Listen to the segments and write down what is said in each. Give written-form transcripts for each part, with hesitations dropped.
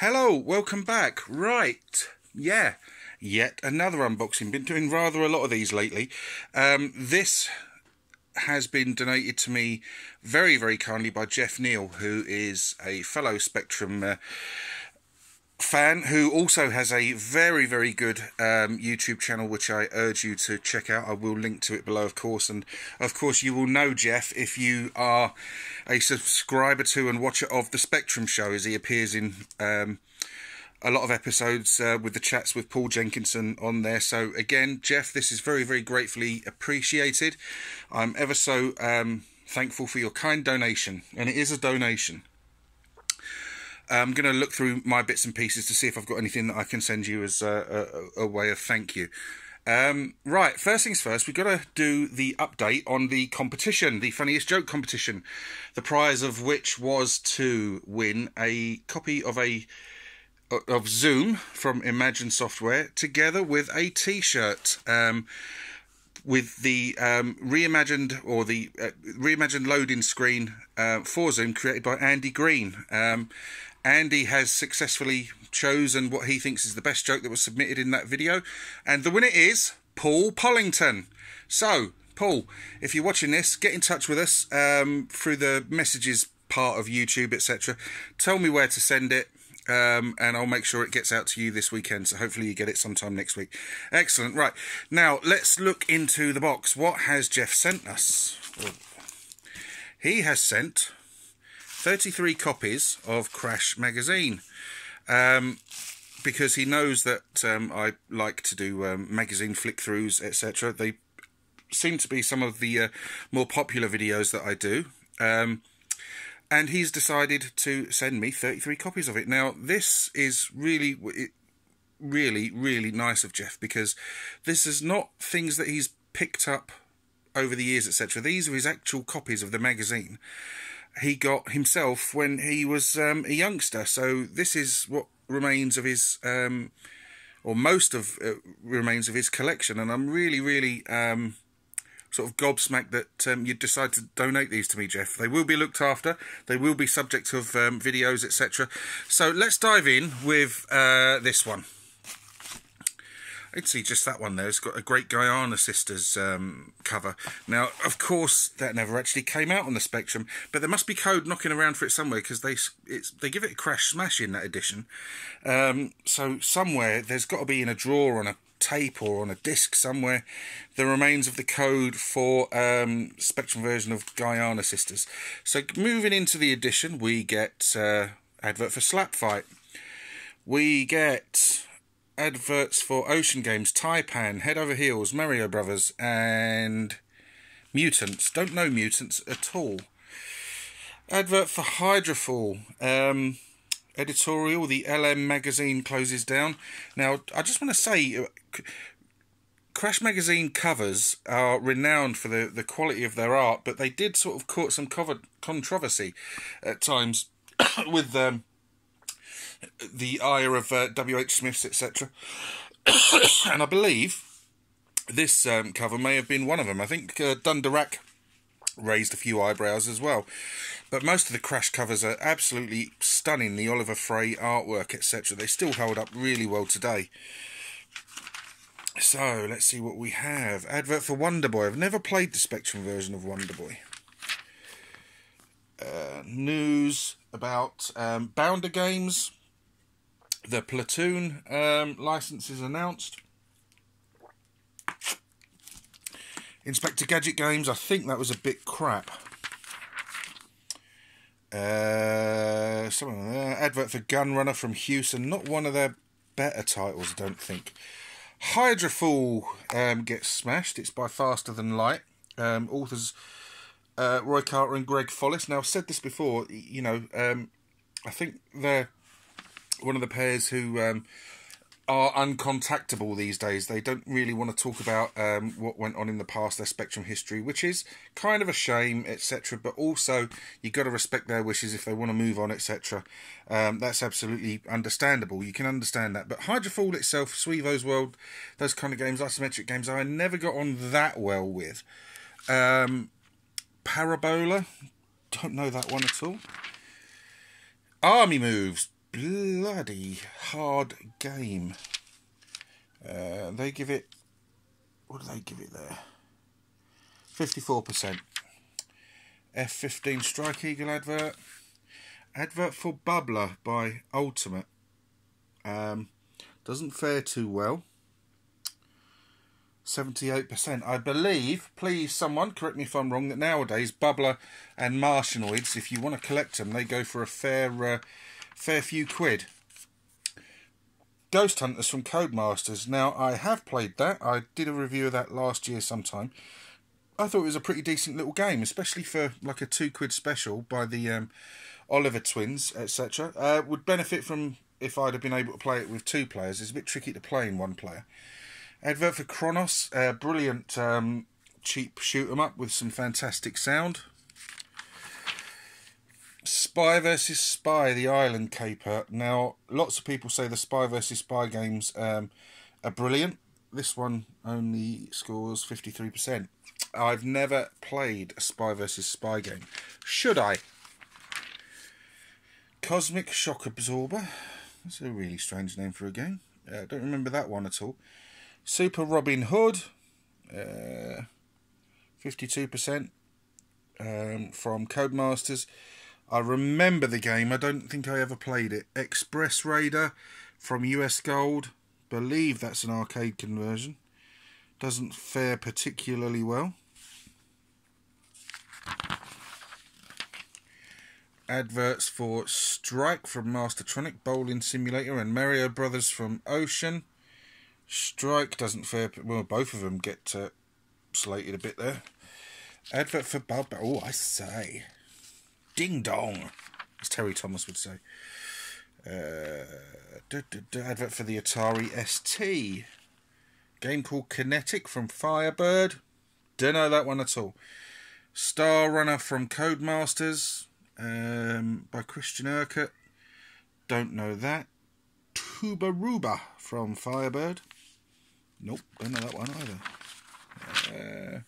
Hello, welcome back. Right, yeah, yet another unboxing. Been doing rather a lot of these lately. This has been donated to me very, very kindly by Geoff Neal, who is a fellow Spectrum fan, who also has a very, very good YouTube channel, which I urge you to check out. I will link to it below, of course, and of course you will know Geoff if you are a subscriber to and watcher of the Spectrum Show, as he appears in a lot of episodes with the chats with Paul Jenkinson on there. So again, Geoff, this is very, very gratefully appreciated. I'm ever so thankful for your kind donation, and it is a donation. I'm going to look through my bits and pieces to see if I've got anything that I can send you as a way of thank you. Right, first things first, we've got to do the update on the competition, the funniest joke competition, the prize of which was to win a copy of Zoom from Imagine Software, together with a t-shirt with the reimagined loading screen for Zoom, created by Andy Green. Andy has successfully chosen what he thinks is the best joke that was submitted in that video, and the winner is Paul Pollington. So, Paul, if you're watching this, get in touch with us through the messages part of YouTube, etc. Tell me where to send it, and I'll make sure it gets out to you this weekend, so hopefully you get it sometime next week. Excellent. Right, now let's look into the box. What has Geoff sent us? Well, he has sent 33 copies of Crash magazine, because he knows that I like to do magazine flick-throughs, etc. They seem to be some of the more popular videos that I do, and he's decided to send me 33 copies of it. Now, this is really, really nice of Geoff, because this is not things that he's picked up over the years, etc. These are his actual copies of the magazine he got himself when he was a youngster. So this is what remains of his, or most of remains of his collection, and I'm really sort of gobsmacked that you'd decide to donate these to me, Geoff. They will be looked after. They will be subject of videos, etc. So let's dive in with this one. I'd see just that one there. It's got a Great Guyana Sisters cover. Now, of course, that never actually came out on the Spectrum, but there must be code knocking around for it somewhere, because they give it a crash smash in that edition. So somewhere there's got to be in a drawer on a tape or on a disc somewhere the remains of the code for Spectrum version of Guyana Sisters. So moving into the edition, we get advert for Slap Fight. We get adverts for Ocean Games, Taipan, Head Over Heels, Mario Brothers, and Mutants. Don't know Mutants at all. Advert for Hydrofall. Editorial, the LM magazine closes down. Now, I just want to say, Crash magazine covers are renowned for the quality of their art, but they did sort of cause some controversy at times with the ire of W.H. Smiths, etc. And I believe this cover may have been one of them. I think Dunderack raised a few eyebrows as well. But most of the Crash covers are absolutely stunning. The Oliver Frey artwork, etc. They still hold up really well today. So, let's see what we have. Advert for Wonder Boy. I've never played the Spectrum version of Wonder Boy. News about Bounder Games. The Platoon license is announced. Inspector Gadget Games, I think that was a bit crap. Advert for Gunrunner from Houston, not one of their better titles, I don't think. Hydrofall gets smashed. It's by Faster Than Light. Authors Roy Carter and Greg Follis. Now, I've said this before, you know, I think they're one of the pairs who are uncontactable these days. They don't really want to talk about what went on in the past, their Spectrum history, which is kind of a shame, etc. But also, you've got to respect their wishes if they want to move on, etc. That's absolutely understandable. You can understand that. But Hydrofall itself, Sweevo's World, those kind of games, isometric games, I never got on that well with. Parabola, don't know that one at all. Army Moves, bloody hard game. They give it, what do they give it there? 54%. F15 Strike Eagle advert. Advert for Bubbler by Ultimate. Doesn't fare too well. 78%. I believe, please someone correct me if I'm wrong, that nowadays Bubbler and Martianoids, if you want to collect them, they go for a fair few quid. Ghost Hunters from Codemasters. Now, I have played that. I did a review of that last year sometime. I thought it was a pretty decent little game, especially for like a £2 special by the Oliver twins, etc. Would benefit from if I'd have been able to play it with 2 players. It's a bit tricky to play in 1 player. Advert for Kronos, brilliant cheap shoot 'em up with some fantastic sound. Spy vs Spy, the Island Caper. Now, lots of people say the Spy vs Spy games are brilliant. This one only scores 53%. I've never played a Spy vs Spy game. Should I? Cosmic Shock Absorber. That's a really strange name for a game. I don't remember that one at all. Super Robin Hood. 52% from Codemasters. I remember the game. I don't think I ever played it. Express Raider from US Gold. Believe that's an arcade conversion. Doesn't fare particularly well. Adverts for Strike from Mastertronic, Bowling Simulator, and Mario Brothers from Ocean. Strike doesn't fare well. Both of them get slated a bit there. Advert for Bub. Oh, I say, ding dong, as Terry Thomas would say. Advert for the Atari ST. Game called Kinetic from Firebird. Don't know that one at all. Star Runner from Codemasters by Christian Urquhart. Don't know that. Tubaruba from Firebird. Nope, don't know that one either.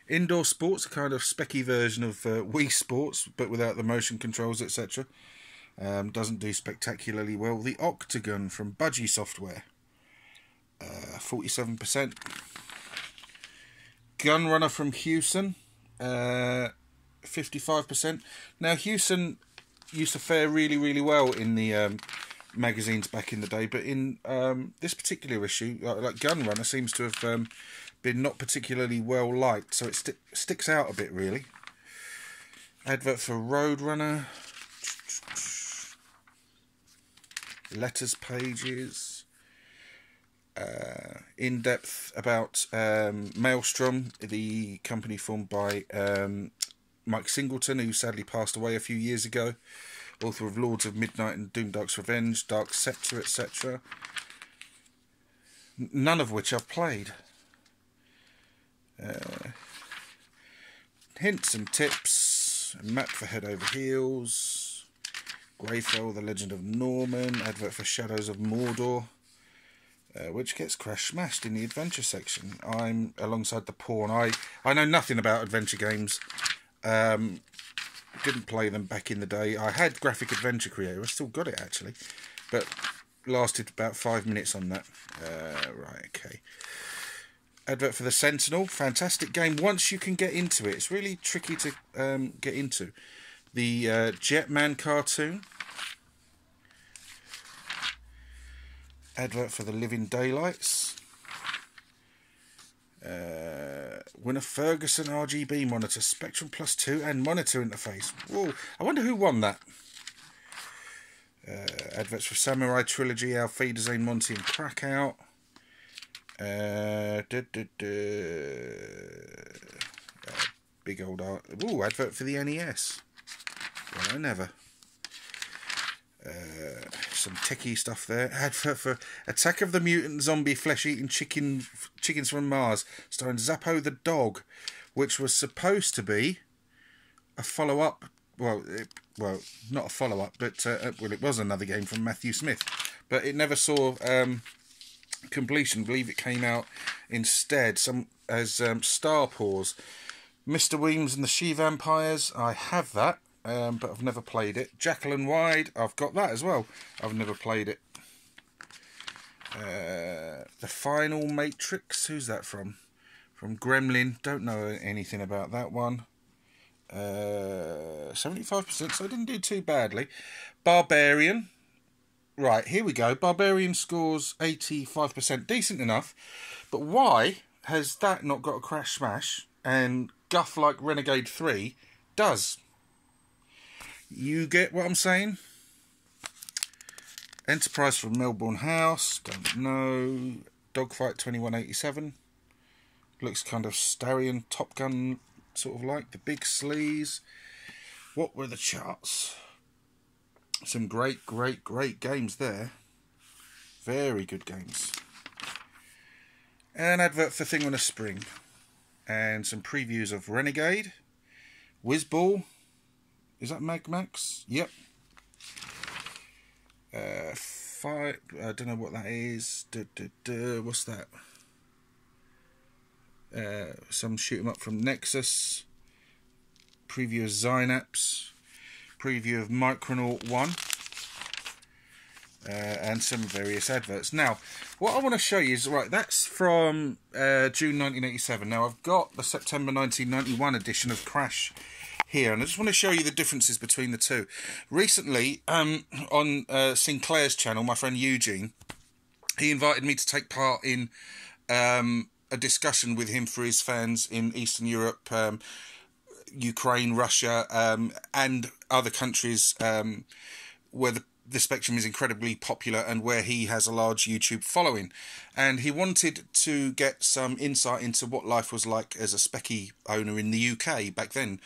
Indoor Sports, a kind of specky version of Wii Sports, but without the motion controls, etc. Doesn't do spectacularly well. The Octagon from Budgie Software. 47%. Gunrunner from Hewson. 55%. Now, Hewson used to fare really, really well in the magazines back in the day, but in this particular issue, like Gunrunner seems to have been not particularly well liked, so it sticks out a bit, really. Advert for Roadrunner. Letters pages. In-depth about Maelstrom, the company formed by Mike Singleton, who sadly passed away a few years ago. Author of Lords of Midnight and Doomdark's Revenge, Dark Scepter, etc. None of which I've played. Hints and tips. A map for Head Over Heels. Greyfell, The Legend of Norman. Advert for Shadows of Mordor. Which gets crash-smashed in the adventure section. I'm alongside the porn. I know nothing about adventure games. Didn't play them back in the day. I had Graphic Adventure Creator. I still got it, actually. But lasted about 5 minutes on that. Right, okay. Advert for the Sentinel. Fantastic game once you can get into it. It's really tricky to get into. The Jetman cartoon. Advert for the Living Daylights. Win a Ferguson RGB monitor, Spectrum Plus 2 and monitor interface. Whoa, I wonder who won that. Adverts for Samurai Trilogy, Auf Wiedersehen, Monty and Krakow. Big old art. Ooh, advert for the NES. Well, I never. Some techie stuff there. Advert for Attack of the Mutant Zombie Flesh-Eating Chickens from Mars, starring Zappo the Dog, which was supposed to be a follow-up. Well, not a follow-up, but well, it was another game from Matthew Smith, but it never saw completion. I believe it came out instead as Star Paws. Mr. Weems and the She-Vampires. I have that. but I've never played it. Jekyll and Hyde, I've got that as well. I've never played it. The Final Matrix, who's that from? From Gremlin, don't know anything about that one. 75%, so I didn't do too badly. Barbarian, right, here we go. Barbarian scores 85%, decent enough. But why has that not got a crash smash and guff like Renegade 3 does? You get what I'm saying? Enterprise from Melbourne House, don't know. Dogfight 2187. Looks kind of Starion, Top Gun, sort of like. The Big Sleaze. What were the charts? Some great games there. Very good games. An advert for Thing on a Spring. And some previews of Renegade. Whizball. Is that Mag Max? Yep. I don't know what that is. What's that? Some shoot 'em up from Nexus. Preview of Synapse. Preview of Micronaut 1. And some various adverts. Now, what I want to show you is, right, that's from June 1987. Now, I've got the September 1991 edition of Crash here, and I just want to show you the differences between the two. Recently, on Sinclair's channel, my friend Eugene, he invited me to take part in a discussion with him for his fans in Eastern Europe, Ukraine, Russia, and other countries where the Spectrum is incredibly popular and where he has a large YouTube following. And he wanted to get some insight into what life was like as a Specky owner in the UK back then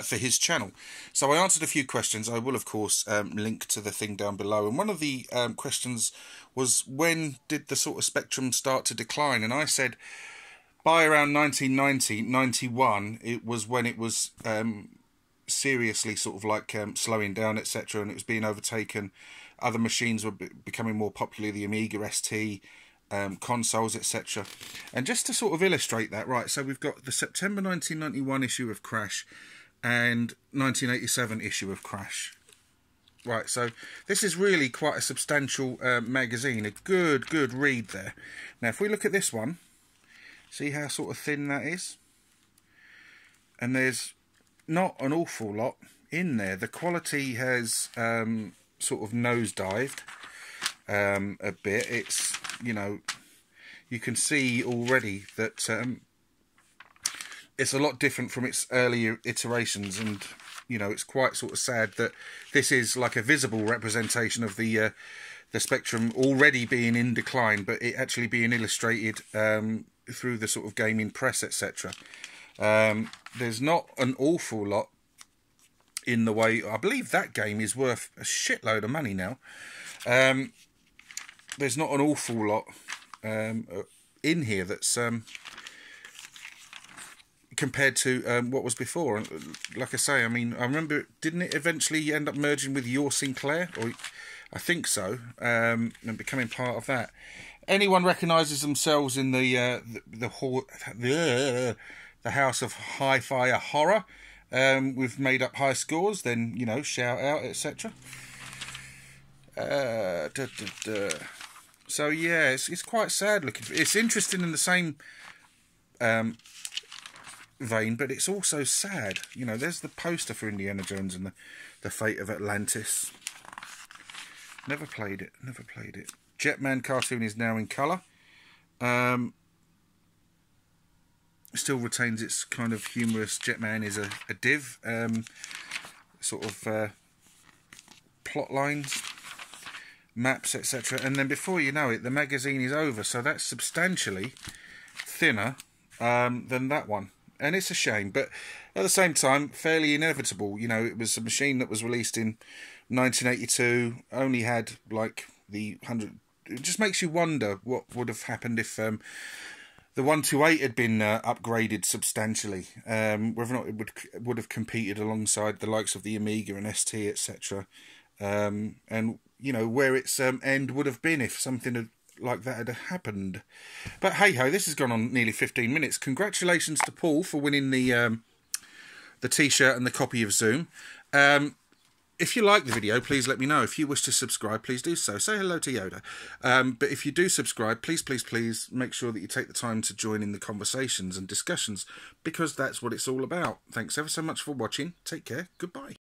for his channel. So I answered a few questions. I will, of course, link to the thing down below. And one of the questions was, when did the sort of Spectrum start to decline? And I said, by around 1990, 91, it was when it was seriously sort of like slowing down, etc., and it was being overtaken. Other machines were becoming more popular, the Amiga ST, consoles, etc. And just to sort of illustrate that, right, so we've got the September 1991 issue of Crash and 1987 issue of Crash. Right, so this is really quite a substantial magazine, a good read there. Now, if we look at this one, see how sort of thin that is? And there's not an awful lot in there. The quality has sort of nosedived a bit. It's, you know, you can see already that it's a lot different from its earlier iterations, and you know, it's quite sort of sad that this is like a visible representation of the Spectrum already being in decline, but it actually being illustrated through the sort of gaming press, etc. There's not an awful lot in the way. I believe that game is worth a shitload of money now. There's not an awful lot in here that's compared to what was before. Like I say, I mean, I remember, didn't it eventually end up merging with Your Sinclair? Or I think so, and becoming part of that. Anyone recognises themselves in the House of Hi-Fi Horror with made up high scores, then, you know, shout out, etc. So yeah, it's quite sad looking. It's interesting in the same vein, but it's also sad. You know, there's the poster for Indiana Jones and the Fate of Atlantis. Never played it. Jetman cartoon is now in colour. Still retains its kind of humorous. Jetman is a div, sort of plot lines, maps, etc. And then before you know it, the magazine is over. So that's substantially thinner than that one. And it's a shame, but at the same time, fairly inevitable. You know, it was a machine that was released in 1982, only had like the 100. It just makes you wonder what would have happened if the 128 had been upgraded substantially, whether or not it would have competed alongside the likes of the Amiga and ST, etc. And you know, where its end would have been if something like that had happened. But hey ho, this has gone on nearly 15 minutes. Congratulations to Paul for winning the T-shirt and the copy of Zoom. If you like the video, please let me know. If you wish to subscribe, please do so. Say hello to Yoda. But if you do subscribe, please, please, please make sure that you take the time to join in the conversations and discussions, because that's what it's all about. Thanks ever so much for watching. Take care. Goodbye.